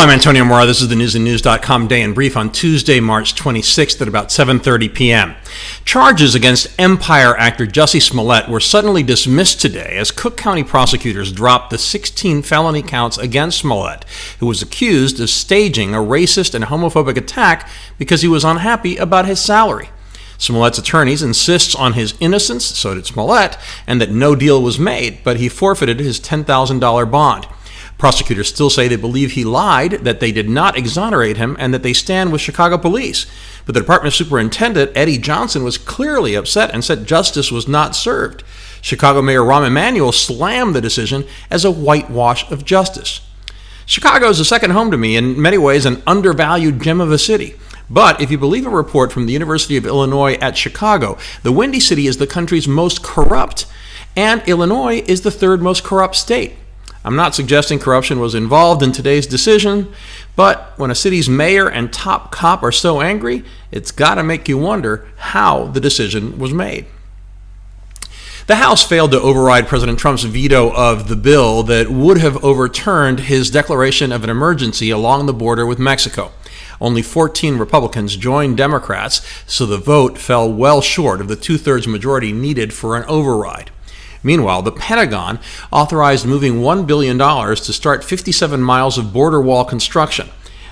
I'm Antonio Mora. This is the newsandnews.com Day in Brief on Tuesday, March 26th at about 7:30 p.m. Charges against Empire actor Jussie Smollett were suddenly dismissed today as Cook County prosecutors dropped the 16 felony counts against Smollett, who was accused of staging a racist and homophobic attack because he was unhappy about his salary. Smollett's attorneys insist on his innocence, so did Smollett, and that no deal was made, but he forfeited his $10,000 bond. Prosecutors still say they believe he lied, that they did not exonerate him, and that they stand with Chicago police. But the department superintendent, Eddie Johnson, was clearly upset and said justice was not served. Chicago Mayor Rahm Emanuel slammed the decision as a whitewash of justice. Chicago is a second home to me, in many ways an undervalued gem of a city. But if you believe a report from the University of Illinois at Chicago, the Windy City is the country's most corrupt, and Illinois is the third most corrupt state. I'm not suggesting corruption was involved in today's decision, but when a city's mayor and top cop are so angry, it's got to make you wonder how the decision was made. The House failed to override President Trump's veto of the bill that would have overturned his declaration of an emergency along the border with Mexico. Only 14 Republicans joined Democrats, so the vote fell well short of the two-thirds majority needed for an override. Meanwhile, the Pentagon authorized moving $1 billion to start 57 miles of border wall construction.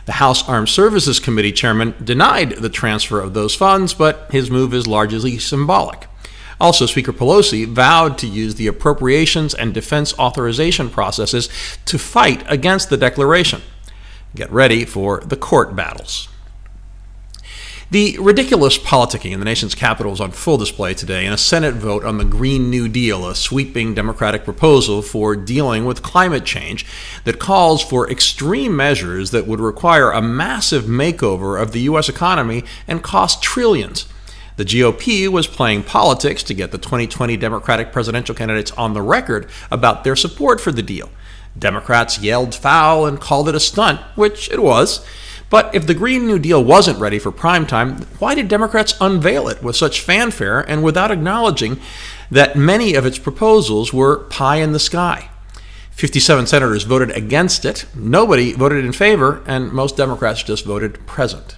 The House Armed Services Committee chairman denied the transfer of those funds, but his move is largely symbolic. Also, Speaker Pelosi vowed to use the appropriations and defense authorization processes to fight against the declaration. Get ready for the court battles. The ridiculous politicking in the nation's capital is on full display today in a Senate vote on the Green New Deal, a sweeping Democratic proposal for dealing with climate change that calls for extreme measures that would require a massive makeover of the U.S. economy and cost trillions. The GOP was playing politics to get the 2020 Democratic presidential candidates on the record about their support for the deal. Democrats yelled foul and called it a stunt, which it was. But if the Green New Deal wasn't ready for prime time, why did Democrats unveil it with such fanfare and without acknowledging that many of its proposals were pie in the sky? 57 senators voted against it, nobody voted in favor, and most Democrats just voted present.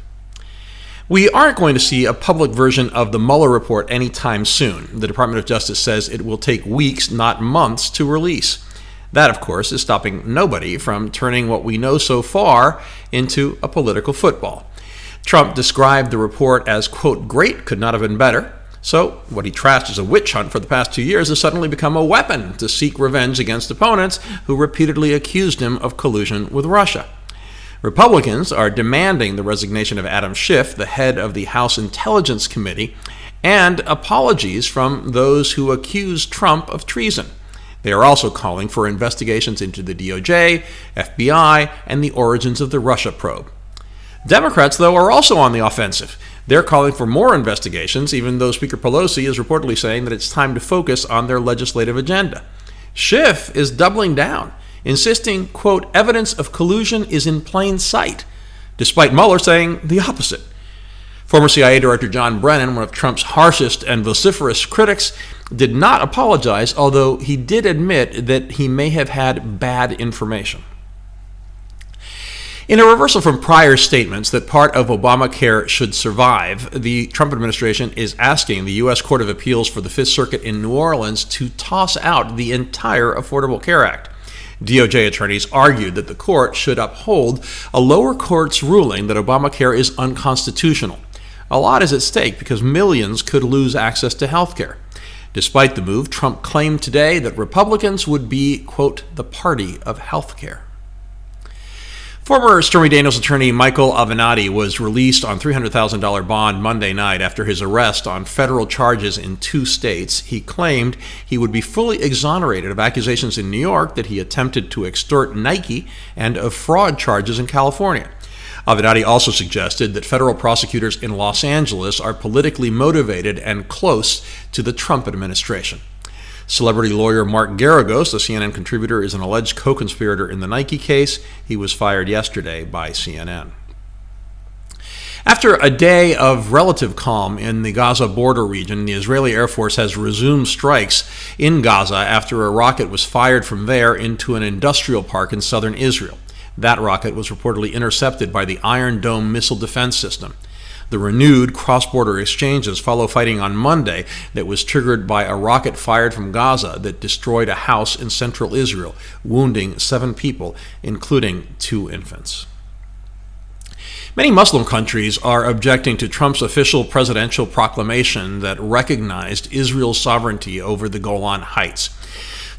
We aren't going to see a public version of the Mueller report anytime soon. The Department of Justice says it will take weeks, not months, to release. That, of course, is stopping nobody from turning what we know so far into a political football. Trump described the report as, quote, great, could not have been better. So what he trashed as a witch hunt for the past 2 years has suddenly become a weapon to seek revenge against opponents who repeatedly accused him of collusion with Russia. Republicans are demanding the resignation of Adam Schiff, the head of the House Intelligence Committee, and apologies from those who accuse Trump of treason. They are also calling for investigations into the DOJ, FBI, and the origins of the Russia probe. Democrats, though, are also on the offensive. They're calling for more investigations, even though Speaker Pelosi is reportedly saying that it's time to focus on their legislative agenda. Schiff is doubling down, insisting, quote, evidence of collusion is in plain sight, despite Mueller saying the opposite. Former CIA Director John Brennan, one of Trump's harshest and vociferous critics, did not apologize, although he did admit that he may have had bad information. In a reversal from prior statements that part of Obamacare should survive, the Trump administration is asking the U.S. Court of Appeals for the Fifth Circuit in New Orleans to toss out the entire Affordable Care Act. DOJ attorneys argued that the court should uphold a lower court's ruling that Obamacare is unconstitutional. A lot is at stake because millions could lose access to health care. Despite the move, Trump claimed today that Republicans would be, quote, the party of health care. Former Stormy Daniels attorney Michael Avenatti was released on $300,000 bond Monday night after his arrest on federal charges in 2 states. He claimed he would be fully exonerated of accusations in New York that he attempted to extort Nike and of fraud charges in California. Avenatti also suggested that federal prosecutors in Los Angeles are politically motivated and close to the Trump administration. Celebrity lawyer Mark Garagos, a CNN contributor, is an alleged co-conspirator in the Nike case. He was fired yesterday by CNN. After a day of relative calm in the Gaza border region, the Israeli Air Force has resumed strikes in Gaza after a rocket was fired from there into an industrial park in southern Israel. That rocket was reportedly intercepted by the Iron Dome missile defense system. The renewed cross-border exchanges follow fighting on Monday that was triggered by a rocket fired from Gaza that destroyed a house in central Israel, wounding 7 people, including 2 infants. Many Muslim countries are objecting to Trump's official presidential proclamation that recognized Israel's sovereignty over the Golan Heights.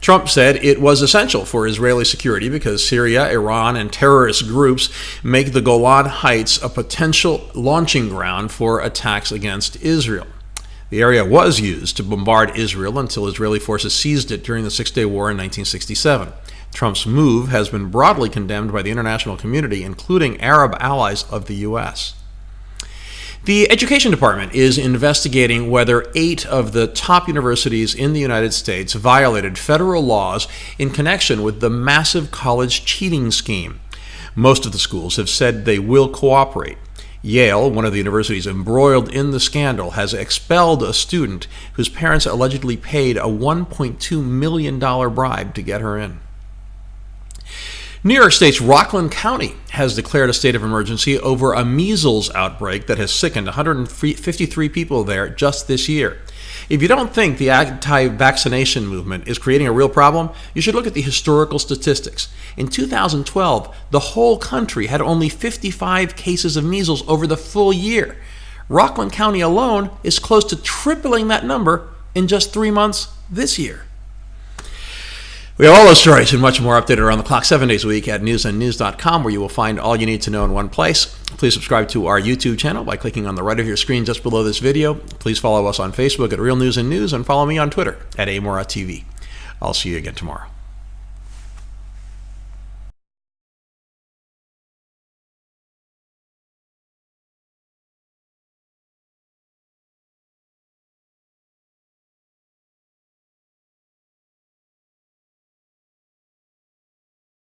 Trump said it was essential for Israeli security because Syria, Iran, and terrorist groups make the Golan Heights a potential launching ground for attacks against Israel. The area was used to bombard Israel until Israeli forces seized it during the Six-Day War in 1967. Trump's move has been broadly condemned by the international community, including Arab allies of the U.S. The Education Department is investigating whether 8 of the top universities in the United States violated federal laws in connection with the massive college cheating scheme. Most of the schools have said they will cooperate. Yale, one of the universities embroiled in the scandal, has expelled a student whose parents allegedly paid a $1.2 million bribe to get her in. New York State's Rockland County has declared a state of emergency over a measles outbreak that has sickened 153 people there just this year. If you don't think the anti-vaccination movement is creating a real problem, you should look at the historical statistics. In 2012, the whole country had only 55 cases of measles over the full year. Rockland County alone is close to tripling that number in just 3 months this year. We have all those stories and much more updated around the clock 7 days a week at newsandnews.com, where you will find all you need to know in one place. Please subscribe to our YouTube channel by clicking on the right of your screen just below this video. Please follow us on Facebook at Real News and News, and follow me on Twitter at AMoraTV. I'll see you again tomorrow.